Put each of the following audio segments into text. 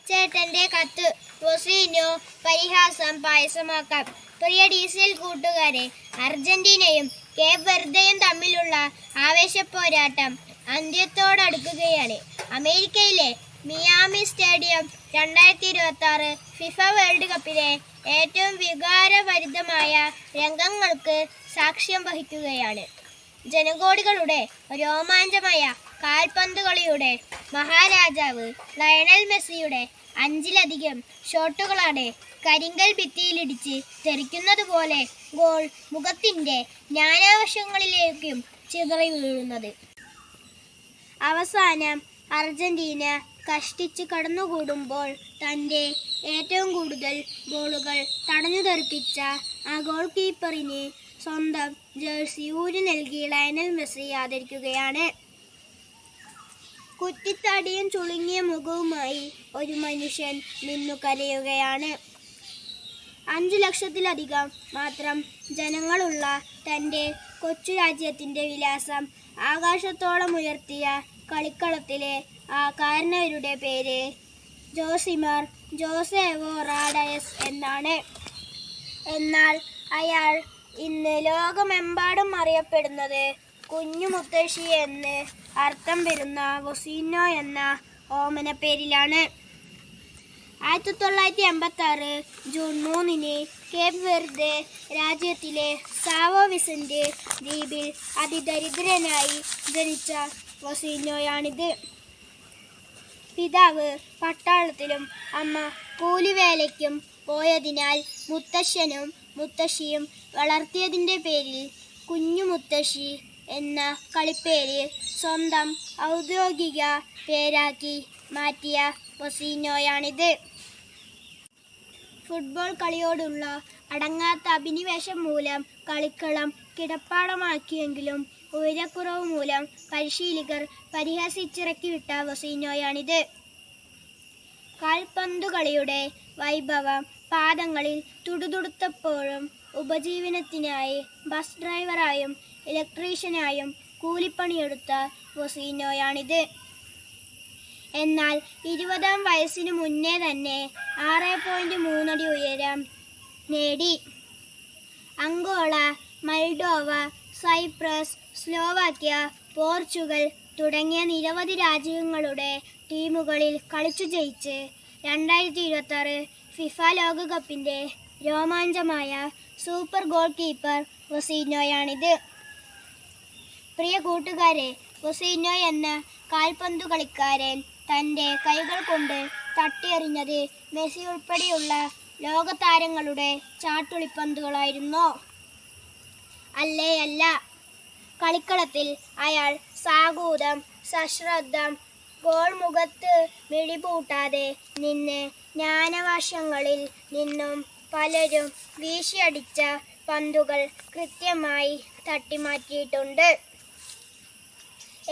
കൊച്ചേട്ടന്റെ കത്ത്. റൊസീനോ പരിഹാസം പായസമാക്കാം. പ്രിയ ഡീസൽ കൂട്ടുകാരെ, അർജന്റീനയും കേപ്പ് വെർദയും തമ്മിലുള്ള ആവേശപ്പോരാട്ടം അന്ത്യത്തോടടുക്കുകയാണ്. അമേരിക്കയിലെ മിയാമി സ്റ്റേഡിയം 2026 ഫിഫ വേൾഡ് കപ്പിലെ ഏറ്റവും വികാരഭരിതമായ രംഗങ്ങൾക്ക് സാക്ഷ്യം വഹിക്കുകയാണ്. ജനകോടികളുടെ രോമാഞ്ചമായ കാൽപന്ത് കളിയുടെ മഹാരാജാവ് ലയണൽ മെസ്സിയുടെ 5ലധികം ഷോട്ടുകളാണ് കരിങ്കൽ ഭിത്തിയിലിടിച്ച് തെറിക്കുന്നത് പോലെ ഗോൾ മുഖത്തിന്റെ നാനാവശങ്ങളിലേക്കും ചിതറി വീഴുന്നത്. അവസാനം അർജന്റീന കഷ്ടിച്ച് കടന്നുകൂടുമ്പോൾ തൻ്റെ ഏറ്റവും കൂടുതൽ ഗോളുകൾ തടഞ്ഞു തെറിപ്പിച്ച ആ ഗോൾ കീപ്പറിന് സ്വന്തം ജേഴ്സി ഊരി നൽകി ലയണൽ മെസ്സി ആദരിക്കുകയാണ്. കുറ്റിത്താടിയും ചുളുങ്ങിയ മുഖവുമായി ഒരു മനുഷ്യൻ നിന്നു കരയുകയാണ്. 5 ലക്ഷത്തിലധികം മാത്രം ജനങ്ങളുള്ള തൻ്റെ കൊച്ചു രാജ്യത്തിൻ്റെ വിലാസം ആകാശത്തോളം ഉയർത്തിയ കളിക്കളത്തിലെ ആ കാരണവരുടെ പേര് ജോസിമർ ജോസേവോ റാഡയസ് എന്നാണ്. എന്നാൽ അയാൾ ഇന്ന് ലോകമെമ്പാടും അറിയപ്പെടുന്നത് കുഞ്ഞു മുത്തശ്ശി എന്ന് അർത്ഥം വരുന്ന റൊസീനോ എന്ന ഓമന പേരിലാണ്. 1986 ജൂൺ 3 കേപ്പ് വെർദെ രാജ്യത്തിലെ സാവോ വിസെന്റ് ദ്വീപിൽ അതിദരിദ്രനായി ജനിച്ച റൊസീനോയാണിത്. പിതാവ് പട്ടാളത്തിലും അമ്മ കൂലിവേലയ്ക്കും പോയതിനാൽ മുത്തശ്ശനും മുത്തശ്ശിയും വളർത്തിയതിൻ്റെ പേരിൽ കുഞ്ഞു മുത്തശ്ശി എന്ന കളിപ്പേര് സ്വന്തം ഔദ്യോഗിക പേരാക്കി മാറ്റിയ റൊസീനോയാണിത്. ഫുട്ബോൾ കളിയോടുള്ള അടങ്ങാത്ത അഭിനിവേശം മൂലം കളിക്കളം കിടപ്പാടമാക്കിയെങ്കിലും ഉയരക്കുറവ് മൂലം പരിശീലകർ പരിഹസിച്ചിറക്കി വിട്ട റൊസീനോയാണിത്. കാൽപന്തുകളിയുടെ വൈഭവം പാദങ്ങളിൽ തുടുതുടുത്തപ്പോഴും ഉപജീവനത്തിനായി ബസ് ഡ്രൈവറായും ഇലക്ട്രീഷ്യനായും കൂലിപ്പണിയെടുത്ത റൊസീനോയാണിത്. എന്നാൽ 20-ാം വയസ്സിനു മുന്നേ തന്നെ 6.3 അടി ഉയരം നേടി. Angola, Moldova, Cyprus, Slovakia, Portugal തുടങ്ങിയ നിരവധി രാജ്യങ്ങളുടെ ടീമുകളിൽ കളിച്ചു ജയിച്ച് 2026 ഫിഫ ലോകകപ്പിൻ്റെ രോമാഞ്ചമായ സൂപ്പർ ഗോൾ കീപ്പർ റൊസീനോയാണിത്. പ്രിയ കൂട്ടുകാരെ, റൊസീനോ എന്ന കാൽപന്തു കളിക്കാരൻ തൻ്റെ കൈകൾ കൊണ്ട് തട്ടിയെറിഞ്ഞത് മെസ്സി ഉൾപ്പെടെയുള്ള ലോകതാരങ്ങളുടെ ചാട്ടുളിപ്പന്തുകളായിരുന്നോ? അല്ല. കളിക്കളത്തിൽ അയാൾ സാഗൂതം സശ്രദ്ധം ഗോൾ മുഖത്ത് മിഴിപൂട്ടാതെ നിന്ന് ജ്ഞാനവാശങ്ങളിൽ നിന്നും പലരും വീശിയടിച്ച പന്തുകൾ കൃത്യമായി തട്ടിമാറ്റിയിട്ടുണ്ട്.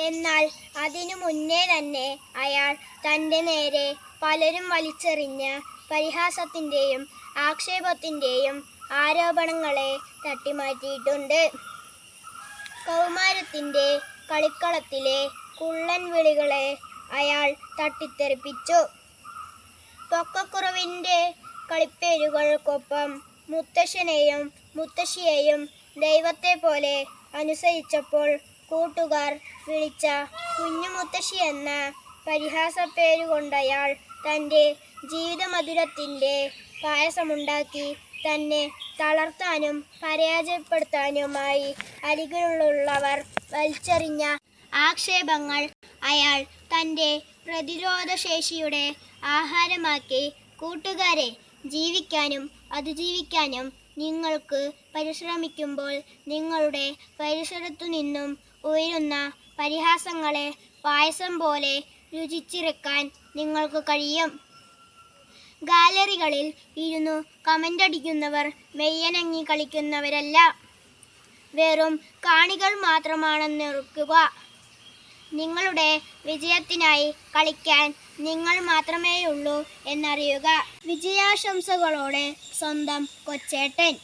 എന്നാൽ അതിനു മുന്നേ തന്നെ അയാൾ തൻ്റെ നേരെ പലരും വലിച്ചെറിഞ്ഞ പരിഹാസത്തിൻ്റെയും ആക്ഷേപത്തിൻ്റെയും ആരോപണങ്ങളെ തട്ടിമാറ്റിയിട്ടുണ്ട്. കൗമാരത്തിൻ്റെ കളിക്കളത്തിലെ കുള്ളൻ വിളികളെ അയാൾ തട്ടിത്തെറിപ്പിച്ചു. പൊക്കക്കുറവിൻ്റെ കളിപ്പേരുകൾക്കൊപ്പം മുത്തശ്ശനെയും മുത്തശ്ശിയെയും ദൈവത്തെ പോലെ അനുസരിച്ചപ്പോൾ കൂട്ടുകാർ വിളിച്ച കുഞ്ഞുമുത്തശ്ശി എന്ന പരിഹാസപ്പേരുകൊണ്ടയാൾ തൻ്റെ ജീവിതമധുരത്തിൻ്റെ പായസമുണ്ടാക്കി തന്നെ തളർത്താനും പരാജയപ്പെടുത്താനുമായി അരികിലുള്ളവർ വലിച്ചെറിഞ്ഞ ആക്ഷേപങ്ങൾ അയാൾ തൻ്റെ പ്രതിരോധശേഷിയുടെ ആഹാരമാക്കി. കൂട്ടുകാരെ, ജീവിക്കാനും അതിജീവിക്കാനും നിങ്ങൾക്ക് പരിശ്രമിക്കുമ്പോൾ നിങ്ങളുടെ പരിസരത്തു നിന്നും ഉയരുന്ന പരിഹാസങ്ങളെ പായസം പോലെ രുചിച്ചിറക്കാൻ നിങ്ങൾക്ക് കഴിയും. ഗാലറികളിൽ ഇരുന്നു കമൻ്റ് അടിക്കുന്നവർ മെയ്യനങ്ങി കളിക്കുന്നവരല്ല, വെറും കാണികൾ മാത്രമാണെന്നോർക്കുക. നിങ്ങളുടെ വിജയത്തിനായി കളിക്കാൻ നിങ്ങൾ മാത്രമേയുള്ളൂ എന്നറിയുക. വിജയാശംസകളോടെ സ്വന്തം കൊച്ചേട്ടൻ.